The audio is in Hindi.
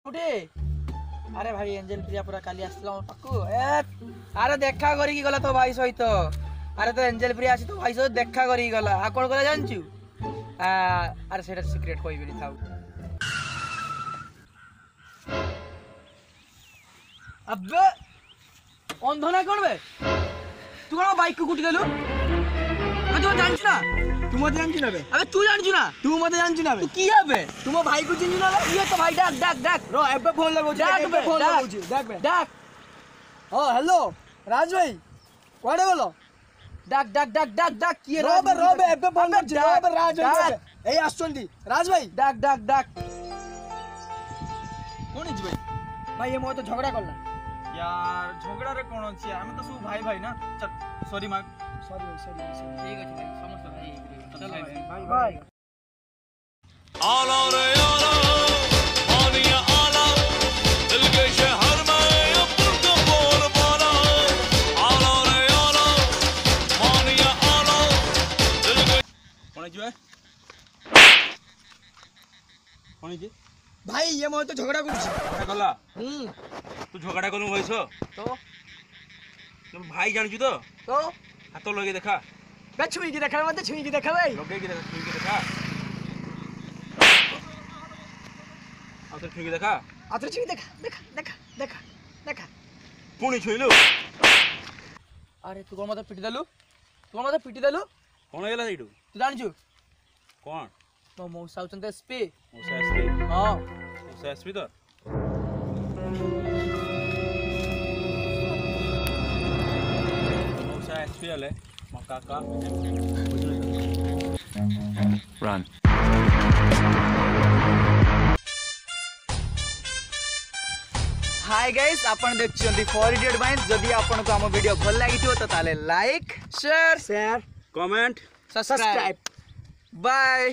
उठे अरे भाई एंजेल प्रिया पूरा काली आसला मो पाकु अरे देखा करी गला तो भाई सहित अरे तो एंजेल प्रिया आसी तो भाई सहित देखा करी गला आ कोन गला जानचू अरे सेटा सीक्रेट कहबिनी थाउ अबे अंधना कोन बे तू कोन बाइक को कुटी देलु अबे तू जानछ ना तू मत जानछ ना बे अबे तू जानछ ना तू मत जानछ ना बे तू की है बे तू मो भाई को चिन्ह ना बे ये तो भाई डाक डाक डाक रो एबे फोन लगो डाक बे फोन लगो डाक बे डाक हां हेलो राज भाई कोडे बोलो डाक डाक डाक डाक डाक की रो बे एबे फोन कर रो बे राज भाई ए आसुंदी राज भाई डाक डाक डाक कोन इज भाई ये मो तो झगड़ा करला यार झगड़ा रे कोन अछि हम तो सब भाई भाई ना सॉरी मां सॉरी ठीक अछि भाई समस्त भाई चल भाई भाई आला रे आला मानिया आला दिल के शहर में अब्दुल कपूर वाला आला रे आला मानिया आला दिल के कोन अछि कोन अछि भाई ये मो तो झगड़ा करछ झगड़ा कला तू झगड़ा कलु होइस तो तुम भाई जानजु तो हाथ लगे देखा बे छुई की देखा मत छुई की देखा भाई लगे की देखा छुई की देखा आ तो छुई की देखा आत्र छुई देखा देखा देखा देखा देखा पुणी छुईलु अरे तू कोन मते पिटी देलु कोन गेला सेटू तू जानजू कोन तो मौसा उचंते एसपी ओसे एसपी हां ओसे एसपी तो ओसे एसपी आले मकाका रन हाय गाइस आपण देखछन्ती फॉर इडियट बाइंड जदी आपण को हम वीडियो भल लागितो त ताले like share share comment subscribe bye.